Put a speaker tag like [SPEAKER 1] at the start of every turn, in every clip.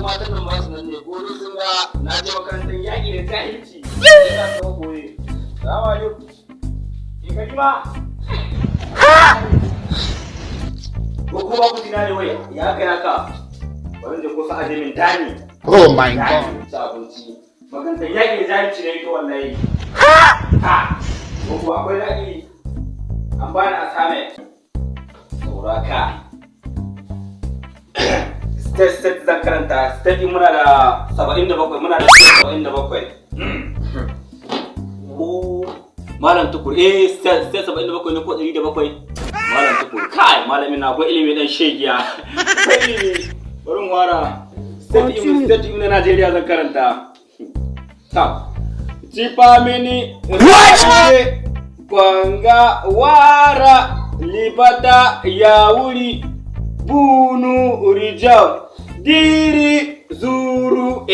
[SPEAKER 1] matan nan masu nan ne gobe sun ga na je makarantar yaƙi da jahilci. Ina so koyi. Salamu alaikum. Ki kalima. Ko kuma ku dina ne wai ya kai haka. Bari da ko sa aje min dani.
[SPEAKER 2] Oh my god.
[SPEAKER 1] Sabonci. Makarantar yaƙi da jahilci ne to wallahi. Ha. Ko akwai daɗi. An bani assignment. Sauraka. State zan karanta. State muna da 77. Muna da 77. Malam Tukur. State 77 ne ko 107? Malam Tukur. Kai, malamin na akwai ilimi dan shegiya. Akwai ilimi. Bari mu wara. State na Najeriya zan karanta. Ta. Cipa mini. Kwanga wara libata ya wuri bunu rijau diri zuru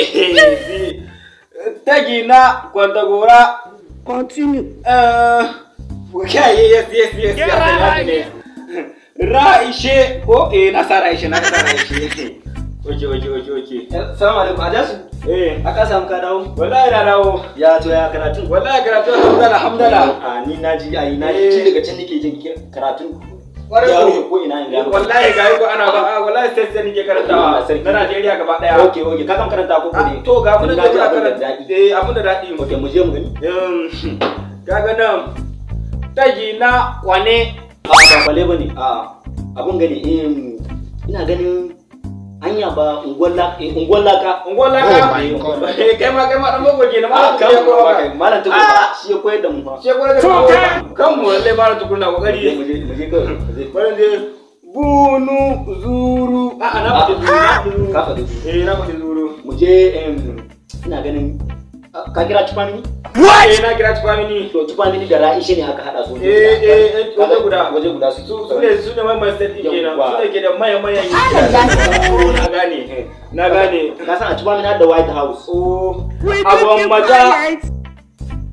[SPEAKER 1] tagina kwandagora
[SPEAKER 2] Continue.
[SPEAKER 1] Okay, yes. Raishe ko nasa Raishe. Okay.
[SPEAKER 3] Assalamu alaikum ajasu. Aka samu ka dawo?
[SPEAKER 1] Wallahi na dawo.
[SPEAKER 3] Ya to ya karatu?
[SPEAKER 1] Wallahi karatu alhamdulillah.
[SPEAKER 3] Ni naji ci daga can nake jin karatun.
[SPEAKER 1] Ya
[SPEAKER 3] ko ina inda.
[SPEAKER 1] Wallahi ga ko ana ba wallahi sai nake karantawa. Na Najeriya gaba daya.
[SPEAKER 3] Okay. Ka kan karanta ko ne?
[SPEAKER 1] To ga mun da karanta. Abun da dadi.
[SPEAKER 3] Okay, mu je mu gani.
[SPEAKER 1] Kaga nan tagi na wane?
[SPEAKER 3] Ba kwale bane. Abun gani ina ganin hanya ba ungwallaka.
[SPEAKER 1] Kai ma dan magoge na
[SPEAKER 3] malam Tukur shi ya koyar da mu fa.
[SPEAKER 1] Shi ya koyar da mu. Kan mu lalle malam Tukur na kokari.
[SPEAKER 3] Mu je kai.
[SPEAKER 1] Bari je bunu zuru. Na faɗi
[SPEAKER 3] Ka faɗi.
[SPEAKER 1] na faɗi zuru.
[SPEAKER 3] Mu je ina ganin ka kira Tufamini?
[SPEAKER 1] Na kira Tufamini.
[SPEAKER 3] To Tufamini da Raishe ne aka hada su.
[SPEAKER 1] Waje guda
[SPEAKER 3] su.
[SPEAKER 1] Su ne mai state kenan. Su ne ke da mayan na gane.
[SPEAKER 3] Ka san a Tufamini har da White House.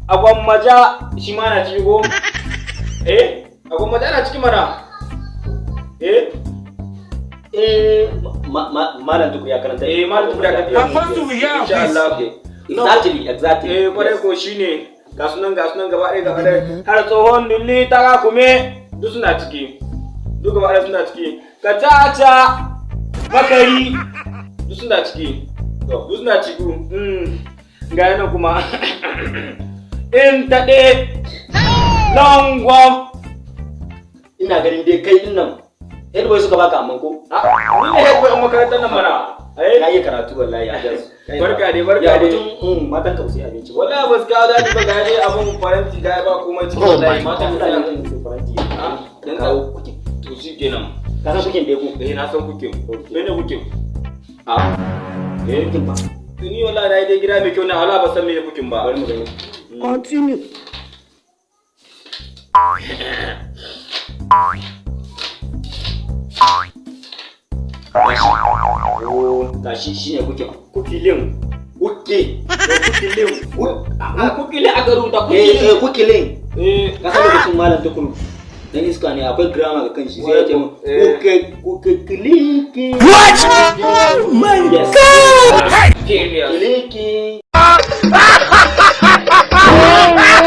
[SPEAKER 1] Agwan maja shi ma na ciki go. Agwan maja na ciki mana.
[SPEAKER 3] Malam Tukur ya karanta.
[SPEAKER 1] Malam Tukur ya karanta. Insha Allah.
[SPEAKER 3] Exactly.
[SPEAKER 1] Kwarai ko shine ga sunan gaba ɗaya har tsohon dulli ta kume duk suna ciki. Duk gaba ɗaya suna ciki. Ka caca makari duk suna ciki. Duk suna ciki. Ga yana kuma in taɗe longwam.
[SPEAKER 3] Ina ganin dai kai din nan headboy suka baka amman ko?
[SPEAKER 1] Ni ne headboy a makarantar nan mana.
[SPEAKER 3] Ka yi karatu wallahi a jas.
[SPEAKER 1] Barka dai.
[SPEAKER 3] Matan ka sai abinci.
[SPEAKER 1] Wallahi ba su kawo daɗi ba ga dai abun faranti ga ba komai cikin wallahi
[SPEAKER 3] matan ka yin faranti.
[SPEAKER 1] Dan kawo kuke. To shi kenan.
[SPEAKER 3] Ka san kukin dai ko?
[SPEAKER 1] Na san kukin. Mene kukin?
[SPEAKER 3] Kukin ba.
[SPEAKER 1] Ni wallahi na yi dai gida mai kyau na wala ba san me kukin ba.
[SPEAKER 3] Bari mu gani.
[SPEAKER 2] Continue.
[SPEAKER 3] Gashi shine kukin.
[SPEAKER 1] Kukilin.
[SPEAKER 3] Kukilin.
[SPEAKER 1] Kukilin aka rubuta
[SPEAKER 3] kukilin. Ka san lokacin malam Tukur dan iska ne akwai grammar ga kanshi sai ya ce kukiliki.
[SPEAKER 2] What? Oh my god!
[SPEAKER 1] Serious.
[SPEAKER 3] Kiliki.